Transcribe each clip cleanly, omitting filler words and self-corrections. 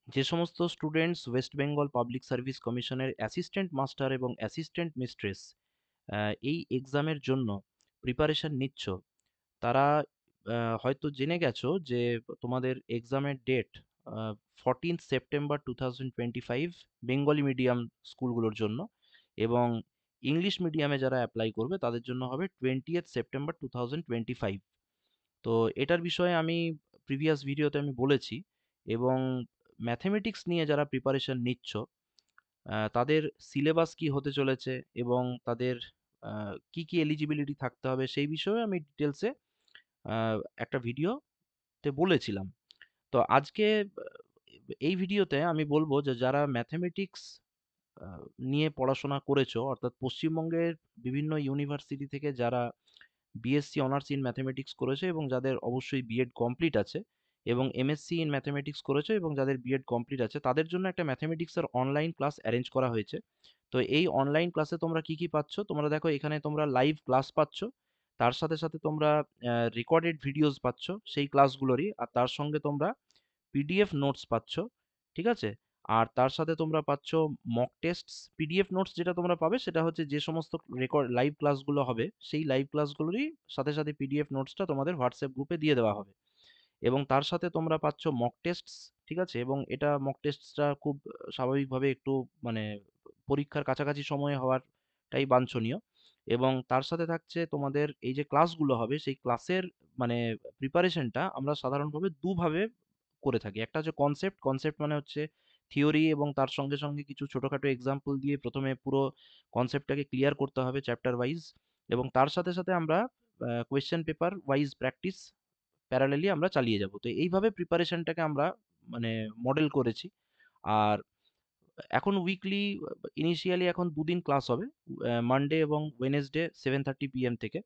যে সমস্ত students West Bengal public service কমিশনের অ্যাসিস্ট্যান্ট মাস্টার এবং অ্যাসিস্ট্যান্ট মিস্ট্রেস এই এক্সামের জন্য প্রিপারেশন নিচ্ছ, তারা হয়তো জেনে গেছো যে তোমাদের এক্সামের date 14th September 2025 Bengali medium স্কুলগুলোর জন্য, এবং ইংলিশ মিডিয়ামে যারা অ্যাপ্লাই করবে তাদের জন্য হবে 20th সেপ্টেম্বর 2025। তো এটার বিষয়ে আমি প্রিভিয়াস ভিডিওতে আমি বলেছি। এবং ম্যাথমেটিক্স নিয়ে যারা প্রিপারেশন নিচ্ছ, তাদের সিলেবাস কি হতে চলেছে এবং তাদের কি কি এলিজিবিলিটি থাকতে হবে সেই বিষয়ে আমি ডিটেলসে একটা ভিডিওতে বলেছিলাম। তো আজকে এই ভিডিওতে আমি বলবো যে যারা ম্যাথমেটিক্স নিয়ে পড়াশোনা করেছো, অর্থাৎ পশ্চিমবঙ্গের বিভিন্ন ইউনিভার্সিটি থেকে যারা বিএসসি অনার্স ইন ম্যাথমেটিক্স করেছে এবং যাদের অবশ্যই বিএড কমপ্লিট আছে, এবং এমএসসি ইন ম্যাথমেটিক্স করেছে এবং যাদের বিএড কমপ্লিট আছে, তাদের জন্য একটা ম্যাথমেটিক্সের অনলাইন ক্লাস অ্যারেঞ্জ করা হয়েছে। তো এই অনলাইন ক্লাসে তোমরা কি কি পাচ্ছ, তোমরা দেখো এখানে তোমরা লাইভ ক্লাস পাচ্ছ, তার সাথে সাথে তোমরা রেকর্ডেড ভিডিওস পাচ্ছ সেই ক্লাসগুলোরই, আর তার সঙ্গে তোমরা পিডিএফ নোটস পাচ্ছ। ঠিক আছে? আর তার সাথে তোমরা পাচ্ছ মক টেস্টস। পিডিএফ নোটস যেটা তোমরা পাবে সেটা হচ্ছে যে সমস্ত রেকর্ড লাইভ ক্লাসগুলো হবে সেই লাইভ ক্লাসগুলোরই সাথে সাথে পিডিএফ নোটসটা তোমাদের হোয়াটসঅ্যাপ গ্রুপে দিয়ে দেওয়া হবে। এবং তার সাথে তোমরা পাচ্ছ মক টেস্টস। ঠিক আছে? এবং এটা মক টেস্টসটা খুব স্বাভাবিকভাবে একটু মানে পরীক্ষার কাছাকাছি সময়ে হওয়ারটাই বাঞ্ছনীয়। এবং তার সাথে থাকছে তোমাদের এই যে ক্লাসগুলো হবে সেই ক্লাসের মানে প্রিপারেশনটা আমরা সাধারণভাবে দুভাবে করে থাকি। একটা হচ্ছে কনসেপ্ট। কনসেপ্ট মানে হচ্ছে থিওরি, এবং তার সঙ্গে সঙ্গে কিছু ছোটখাটো এক্সাম্পল দিয়ে প্রথমে পুরো কনসেপ্টটাকে ক্লিয়ার করতে হবে চ্যাপ্টার ওয়াইজ। এবং তার সাথে সাথে আমরা question paper wise practice parallelly আমরা চালিয়ে যাব। তো এইভাবে প্রিপারেশনটাকে আমরা মানে মডেল করেছি। আর এখন উইকলি ইনিশিয়ালি এখন দুদিন ক্লাস হবে, মানডে এবং ওয়েনেসডে 7:30 PM থেকে।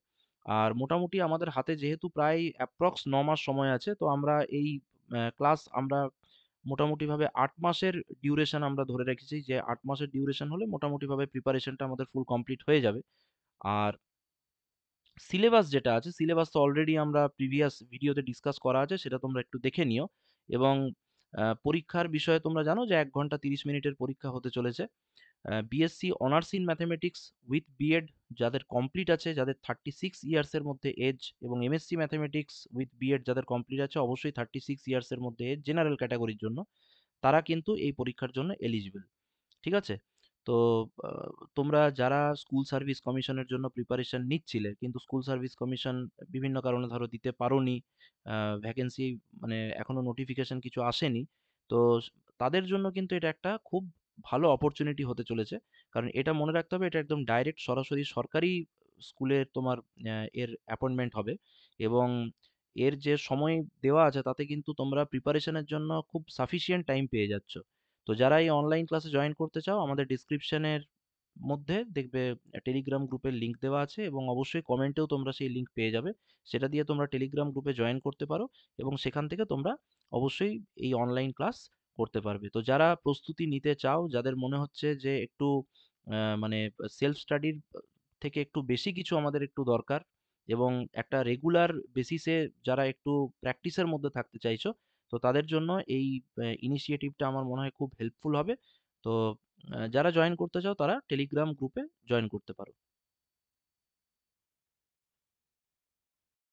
আর মোটামুটি আমাদের হাতে যেহেতু প্রায় অ্যাপ্রক্স 9 মাস সময় আছে, তো আমরা এই ক্লাস আমরা মোটামুটিভাবে 8 মাসের ডিউরেশন আমরা ধরে রেখেছি, যে 8 মাসের ডিউরেশন হলে মোটামুটিভাবে প্রিপারেশনটা আমাদের ফুল কমপ্লিট হয়ে যাবে। আর সিলেবাস যেটা আছে, সিলেবাস তো অলরেডি আমরা প্রিভিয়াস ভিডিওতে ডিসকাস করা আছে, সেটা তোমরা একটু দেখে নিও। এবং পরীক্ষার বিষয়ে তোমরা জানো যে 1 ঘন্টা 30 মিনিটের পরীক্ষা হতে চলেছে। BSc honours in mathematics with B Ed যাদের কমপ্লিট আছে, যাদের 36 ইয়ার্সের মধ্যে এজ, এবং এমএসসি ম্যাথমেটিক্স উইথ বিএড যাদের কমপ্লিট আছে অবশ্যই 36 ইয়ার্সের মধ্যে এজ জেনারেল ক্যাটাগরির জন্য, তারা কিন্তু এই পরীক্ষার জন্য এলিজিবল। ঠিক আছে? তো আ তোমরা যারা স্কুল সার্ভিস কমিশনের জন্য প্রিপারেশন নিচ্ছিলে, কিন্তু স্কুল সার্ভিস কমিশন বিভিন্ন কারণে ধরো দিতে পারোনি, ভ্যাকেন্সি মানে এখনো নোটিফিকেশন কিছু আসেনি। তো তাদের জন্য কিন্তু এটা একটা খুব ভালো অপরচুনিটি হতে চলেছে। কারণ এটা মনে রাখতে হবে, এটা একদম ডাইরেক্ট সরাসরি সরকারি স্কুলে তোমার এর অ্যাপয়েন্টমেন্ট হবে। এবং এর যে সময় দেওয়া আছে তাতে কিন্তু তোমরা প্রিপারেশনের জন্য খুব সাফিসিয়েন্ট টাইম পেয়ে যাচ্ছ। তো যারা এই অনলাইন ক্লাসে জয়েন করতে চাও, আমাদের ডিসক্রিপশনের মধ্যে দেখবে টেলিগ্রাম গ্রুপের লিংক দেওয়া আছে, এবং অবশ্যই কমেন্টেও তোমরা সেই লিংক পেয়ে যাবে। সেটা দিয়ে তোমরা টেলিগ্রাম গ্রুপে জয়েন করতে পারো, এবং সেখান থেকে তোমরা অবশ্যই এই অনলাইন ক্লাস করতে পারবে। তো যারা প্রস্তুতি নিতে চাও, যাদের মনে হচ্ছে যে একটু মানে সেলফ স্টাডির থেকে একটু বেশি কিছু আমাদের একটু দরকার, এবং একটা রেগুলার বেসিসে যারা একটু প্র্যাকটিসের মধ্যে থাকতে চাইছো, তো তাদের জন্য এই ইনিশিয়েটিভটা আমার মনে হয় খুব হেল্পফুল হবে। তো যারা জয়েন করতে চাও তারা টেলিগ্রাম গ্রুপে জয়েন করতে পারো।